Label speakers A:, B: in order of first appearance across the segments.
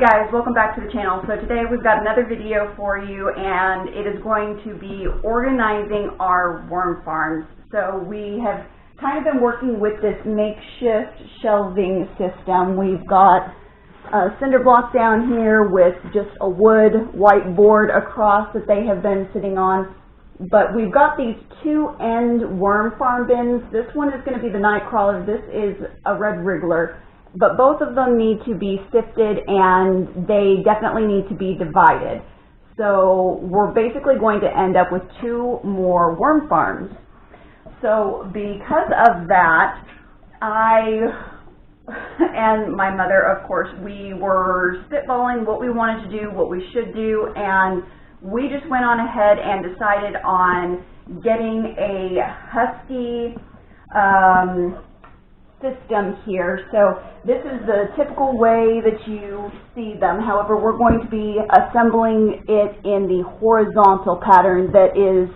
A: guys, welcome back to the channel. So today we've got another video for you, and it is going to be organizing our worm farms. So we have kind of been working with this makeshift shelving system. We've got a cinder block down here with just a wood whiteboard across that they have been sitting on. But we've got these two end worm farm bins. This one is going to be the night crawler. This is a red wriggler. But both of them need to be sifted, and they definitely need to be divided. So we're basically going to end up with two more worm farms. So because of that, I and my mother, of course, we were spitballing what we wanted to do, what we should do, and we just went on ahead and decided on getting a husky system here. So this is the typical way that you see them. However, we're going to be assembling it in the horizontal pattern that is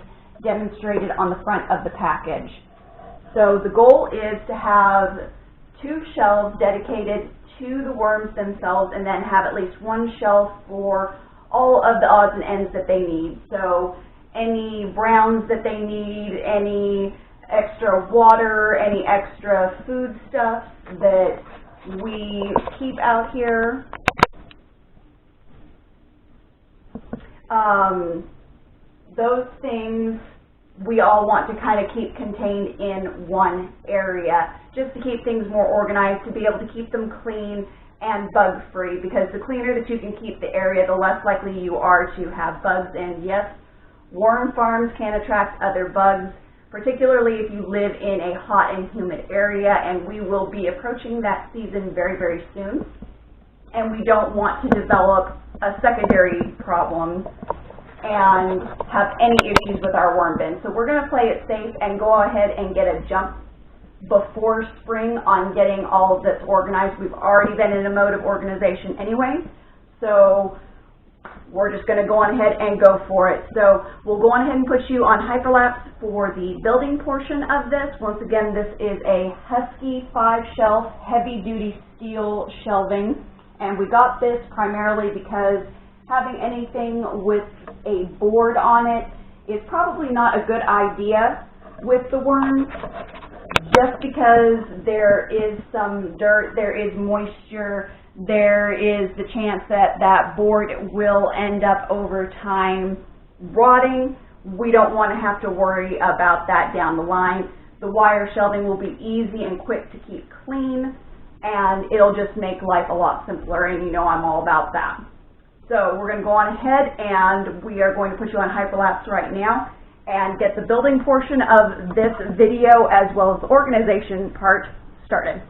A: demonstrated on the front of the package. So the goal is to have two shelves dedicated to the worms themselves, and then have at least one shelf for all of the odds and ends that they need. So any browns that they need, any extra water, any extra foodstuffs that we keep out here. Those things we all want to kind of keep contained in one area, just to keep things more organized, to be able to keep them clean and bug-free, because the cleaner that you can keep the area, the less likely you are to have bugs. And yes, worm farms can attract other bugs, particularly if you live in a hot and humid area, and we will be approaching that season very, very soon. And we don't want to develop a secondary problem and have any issues with our worm bin. So we're going to play it safe and go ahead and get a jump before spring on getting all of this organized. We've already been in a mode of organization anyway, so we're just going to go on ahead and go for it. So we'll go on ahead and put you on hyperlapse for the building portion of this. Once again, this is a Husky 5-shelf heavy-duty steel shelving, and we got this primarily because having anything with a board on it is probably not a good idea with the worms, just because there is some dirt, there is moisture, there is the chance that that board will end up over time rotting. We don't want to have to worry about that down the line. The wire shelving will be easy and quick to keep clean, and it'll just make life a lot simpler, and you know I'm all about that. So we're going to go on ahead, and we are going to put you on hyperlapse right now and get the building portion of this video as well as the organization part started.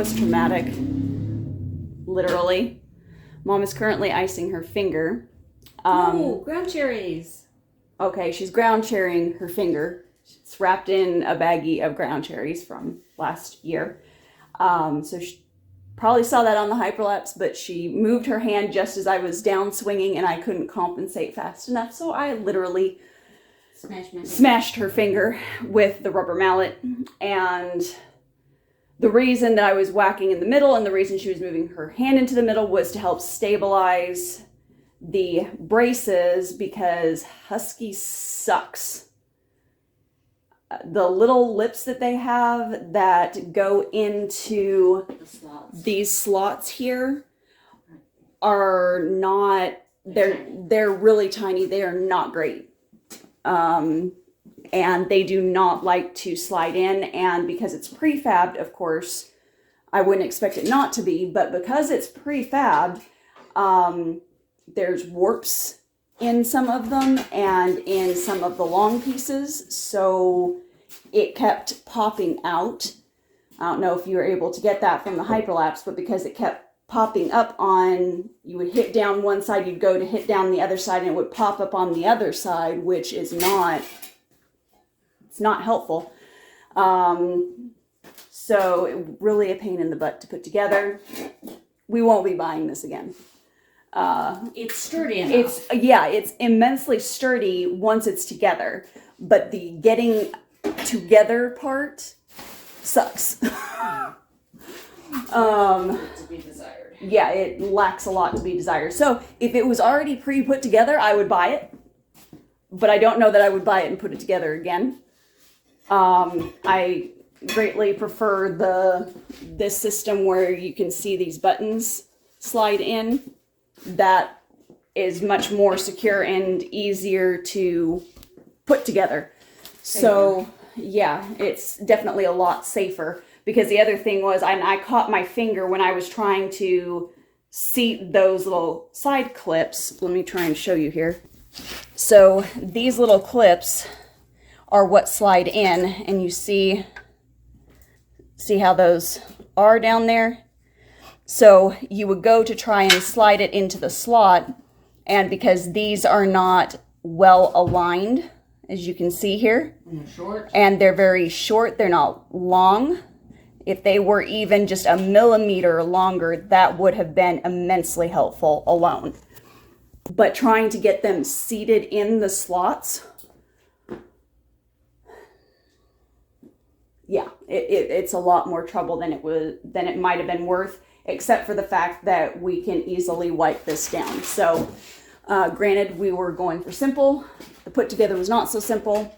B: was traumatic. Literally. Mom is currently icing her finger.
C: Ground cherries.
B: Okay, she's ground cherrying her finger. It's wrapped in a baggie of ground cherries from last year. So she probably saw that on the hyperlapse, but she moved her hand just as I was down swinging and I couldn't compensate fast enough. So I literally smashed her finger with the rubber mallet. And the reason that I was whacking in the middle and the reason she was moving her hand into the middle was to help stabilize the braces, because Husky sucks. The little lips that they have that go into these slots here are not, they're really tiny. They are not great. And they do not like to slide in, and because it's prefabbed, of course, I wouldn't expect it not to be, but because it's prefabbed, there's warps in some of them and in some of the long pieces, so it kept popping out. I don't know if you were able to get that from the hyperlapse, but because it kept popping up on, you would hit down one side, you'd go to hit down the other side, and it would pop up on the other side, which is not, it's not helpful. So really a pain in the butt to put together. We won't be buying this again.
C: It's sturdy enough.
B: It's immensely sturdy once it's together, but the getting together part sucks.
C: To be desired.
B: Yeah, it lacks a lot to be desired. So if it was already pre-put together, I would buy it, but I don't know that I would buy it and put it together again. I greatly prefer this system where you can see these buttons slide in. That is much more secure and easier to put together. So yeah, it's definitely a lot safer, because the other thing was, I caught my finger when I was trying to seat those little side clips. Let me try and show you here. So these little clips are what slide in, and you see how those are down there? So you would go to try and slide it into the slot, and because these are not well aligned, as you can see here, and they're very short, they're not long. If they were even just a millimeter longer, that would have been immensely helpful alone. But trying to get them seated in the slots, yeah, it's a lot more trouble than it might have been worth, except for the fact that we can easily wipe this down. So granted, we were going for simple. The put together was not so simple,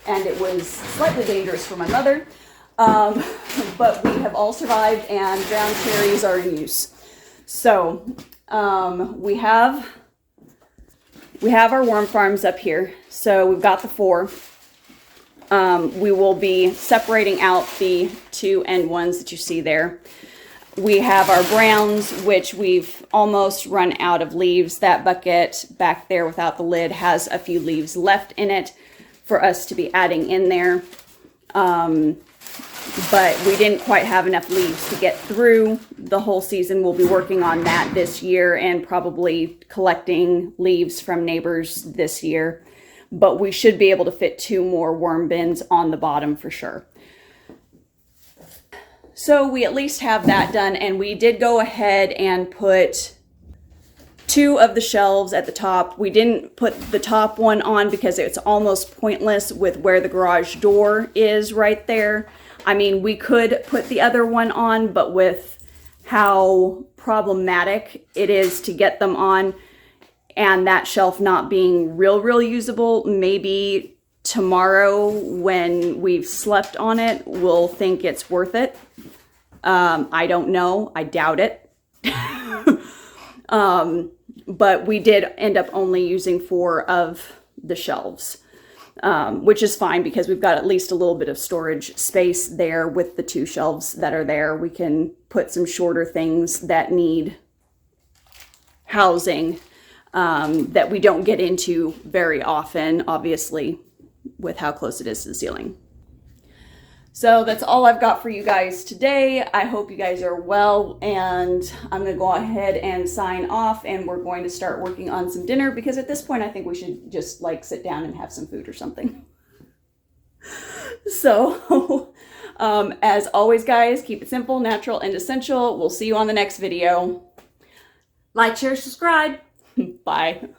B: and it was slightly dangerous for my mother. But we have all survived, and ground cherries are in use. So we have our worm farms up here. So we've got the 4. We will be separating out the 2 end ones that you see there. We have our browns, which we've almost run out of leaves. That bucket back there without the lid has a few leaves left in it for us to be adding in there. But we didn't quite have enough leaves to get through the whole season. We'll be working on that this year and probably collecting leaves from neighbors this year. But we should be able to fit 2 more worm bins on the bottom for sure. So we at least have that done, and we did go ahead and put 2 of the shelves at the top. We didn't put the top one on because it's almost pointless with where the garage door is right there. I mean, we could put the other one on, but with how problematic it is to get them on, and that shelf not being real usable, maybe tomorrow when we've slept on it, we'll think it's worth it. I don't know. I doubt it. But we did end up only using 4 of the shelves, which is fine because we've got at least a little bit of storage space there with the 2 shelves that are there. We can put some shorter things that need housing that we don't get into very often, obviously, with how close it is to the ceiling. So that's all I've got for you guys today. I hope you guys are well, and I'm going to go ahead and sign off, and we're going to start working on some dinner, because at this point I think we should just like sit down and have some food or something. So, as always guys, keep it simple, natural, and essential. We'll see you on the next video.
C: Like, share, subscribe.
B: Bye.